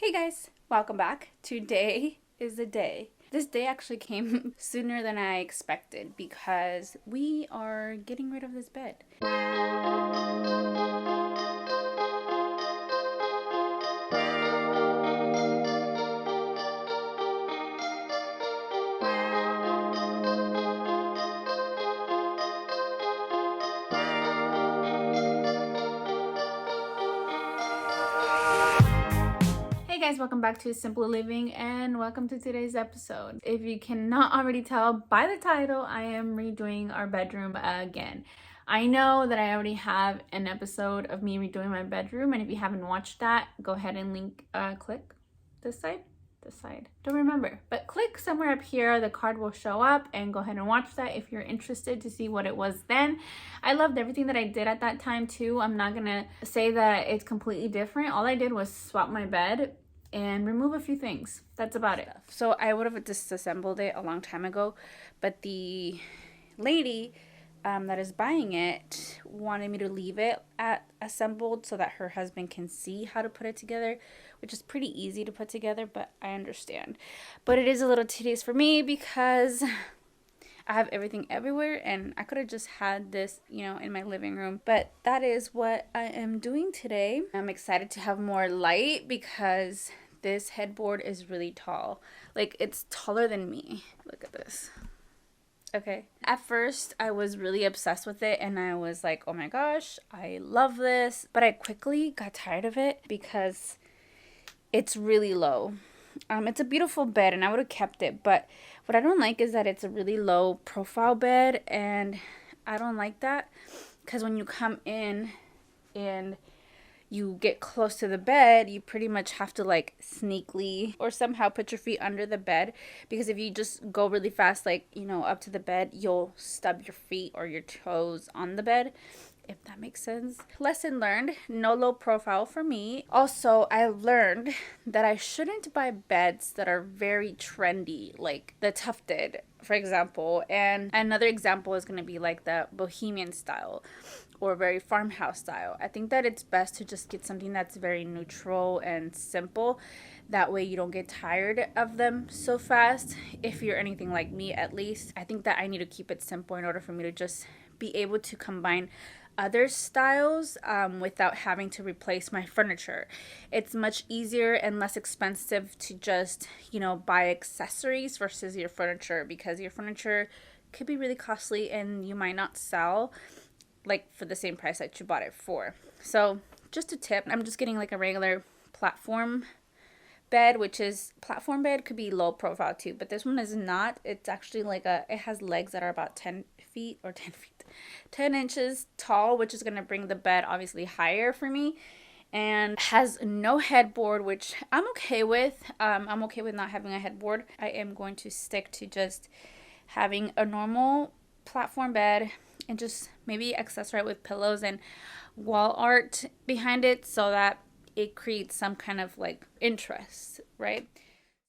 Hey guys, welcome back. Today is the day. This day actually came sooner than I expected because we are getting rid of this bed. Hey guys, welcome back to Simple Living and welcome to today's episode. If you cannot already tell by the title, I am redoing our bedroom again. I know that I already have an episode of me redoing my bedroom, and if you haven't watched that, go ahead and click this side, don't remember, but click somewhere up here. The card will show up, and go ahead and watch that if you're interested to see what it was then. I loved everything that I did at that time too. I'm not gonna say that it's completely different. All I did was swap my bed and remove a few things. That's about it. So I would have disassembled it a long time ago, but the lady that is buying it wanted me to leave it at assembled so that her husband can see how to put it together, which is pretty easy to put together, but I understand. But it is a little tedious for me because I have everything everywhere, and I could have just had this, in my living room. But that is what I am doing today. I'm excited to have more light because this headboard is really tall. Like, it's taller than me. Look at this. Okay. At first, I was really obsessed with it, and I was like, oh my gosh, I love this. But I quickly got tired of it because it's really low. It's a beautiful bed, and I would have kept it, but what I don't like is that it's a really low profile bed, and I don't like that because when you come in and you get close to the bed, you pretty much have to like sneakily or somehow put your feet under the bed, because if you just go really fast, up to the bed, you'll stub your feet or your toes on the bed, if that makes sense. Lesson learned, no low profile for me. Also, I learned that I shouldn't buy beds that are very trendy, like the tufted, for example. And another example is going to be like the bohemian style or very farmhouse style. I think that it's best to just get something that's very neutral and simple. That way you don't get tired of them so fast. If you're anything like me, at least, I think that I need to keep it simple in order for me to just be able to combine other styles without having to replace my furniture. It's much easier and less expensive to just, buy accessories versus your furniture, because your furniture could be really costly and you might not sell like for the same price that you bought it for. So just a tip, I'm just getting like a regular platform bed, which is platform bed could be low profile too, but this one is not. It's actually it has legs that are about 10 inches tall, which is going to bring the bed obviously higher for me, and has no headboard, which I'm okay with. I'm okay with not having a headboard. I am going to stick to just having a normal platform bed and just maybe accessorize with pillows and wall art behind it so that it creates some kind of like interest, right?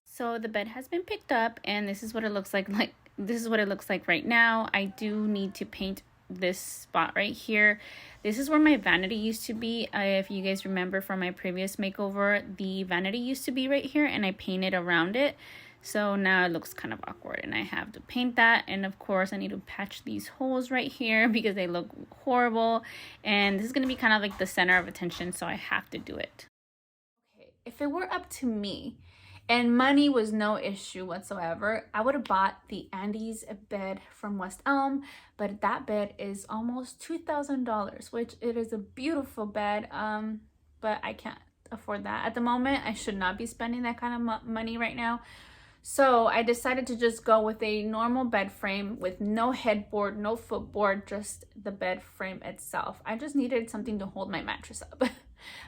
So the bed has been picked up, and this is what it looks like. This is what it looks like right now. I do need to paint this spot right here. This is where my vanity used to be. If you guys remember from my previous makeover, the vanity used to be right here, and I painted around it. So now it looks kind of awkward, and I have to paint that. And of course I need to patch these holes right here because they look horrible, and this is going to be kind of like the center of attention, so I have to do it. Okay, if it were up to me and money was no issue whatsoever, I would have bought the Andy's bed from West Elm, but that bed is almost $2,000, which it is a beautiful bed, but I can't afford that at the moment. I should not be spending that kind of money right now. So I decided to just go with a normal bed frame with no headboard, no footboard, just the bed frame itself. I just needed something to hold my mattress up.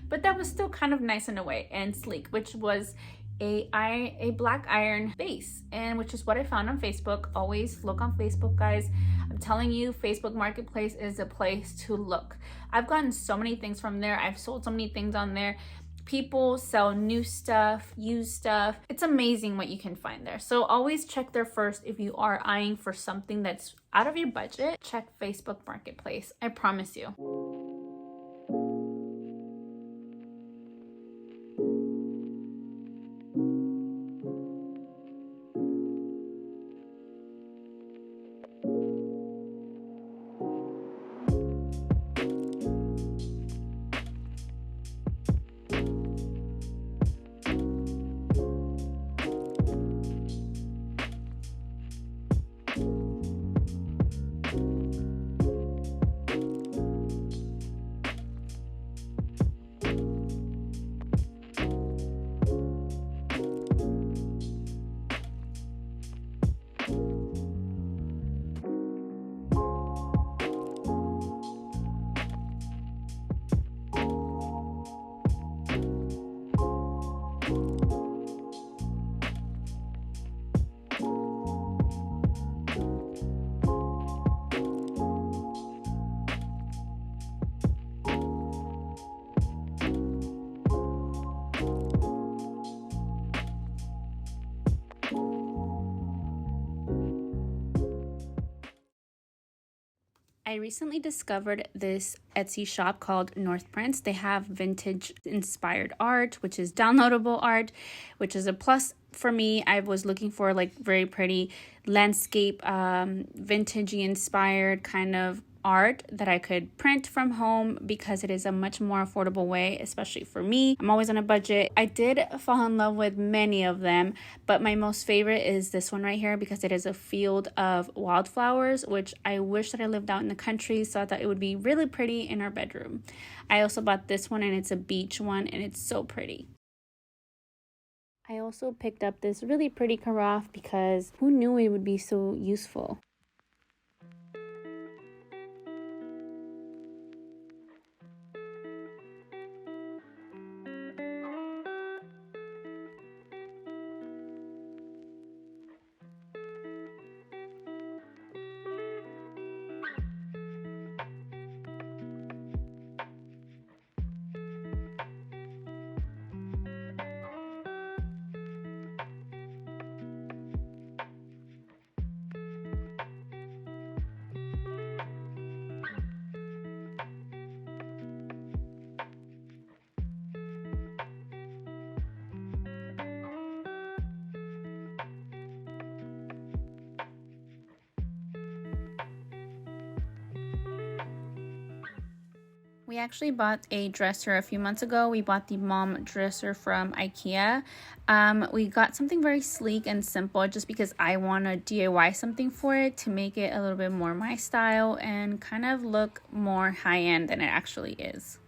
But that was still kind of nice in a way and sleek, which was a black iron base, and which is what I found on Facebook. Always look on Facebook, guys. I'm telling you, Facebook Marketplace is a place to look. I've gotten so many things from there. I've sold so many things on there. People sell new stuff, used stuff. It's amazing what you can find there. So always check there first. If you are eyeing for something that's out of your budget, check Facebook Marketplace. I promise you. I recently discovered this Etsy shop called North Prince. They have vintage inspired art, which is downloadable art, which is a plus for me. I was looking for like very pretty landscape, vintagey inspired kind of art that I could print from home because it is a much more affordable way, especially for me. I'm always on a budget. I did fall in love with many of them, but my most favorite is this one right here because it is a field of wildflowers, which I wish that I lived out in the country, so I thought it would be really pretty in our bedroom. I also bought this one and it's a beach one and it's so pretty. I also picked up this really pretty carafe because who knew it would be so useful? We actually bought a dresser a few months ago. We bought the mom dresser from IKEA. We got something very sleek and simple just because I want to DIY something for it to make it a little bit more my style and kind of look more high-end than it actually is.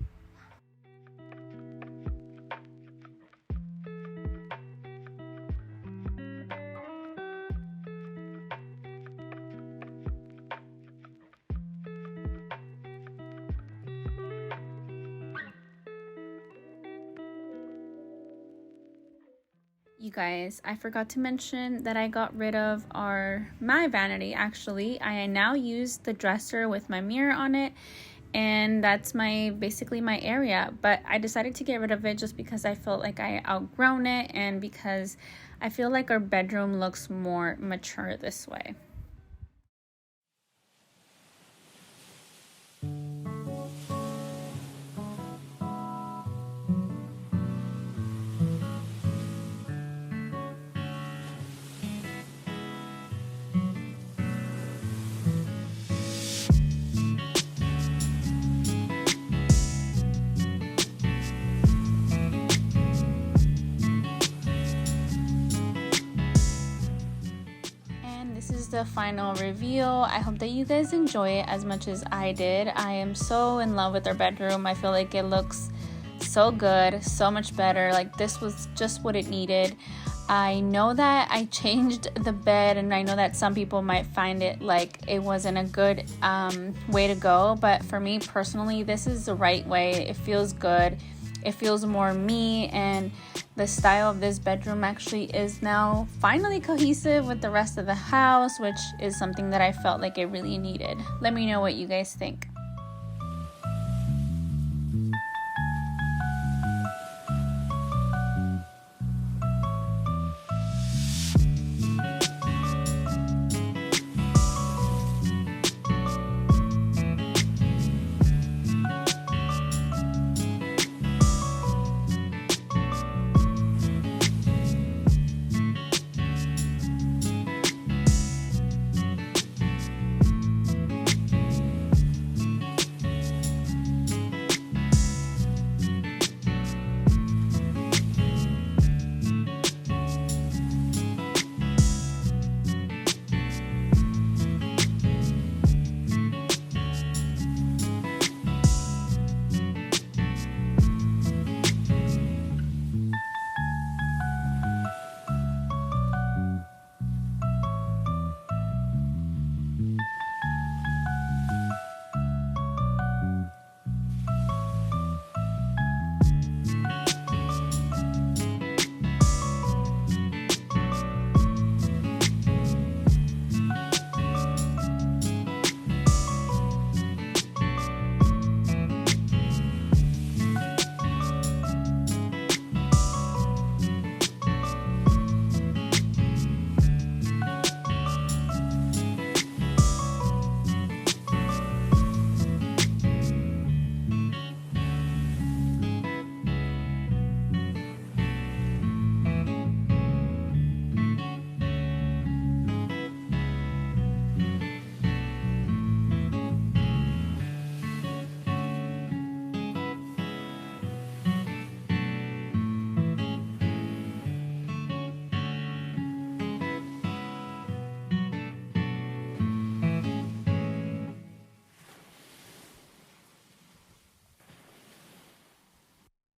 You guys, I forgot to mention that I got rid of my vanity actually. I now use the dresser with my mirror on it, and that's basically my area. But I decided to get rid of it just because I felt like I outgrown it and because I feel like our bedroom looks more mature this way. The final reveal. I hope that you guys enjoy it as much as I did. I am so in love with our bedroom. I feel like it looks so good, so much better. Like this was just what it needed. I know that I changed the bed and I know that some people might find it like it wasn't a good way to go, but for me personally, this is the right way. It feels good. It feels more me, and the style of this bedroom actually is now finally cohesive with the rest of the house, which is something that I felt like it really needed. Let me know what you guys think.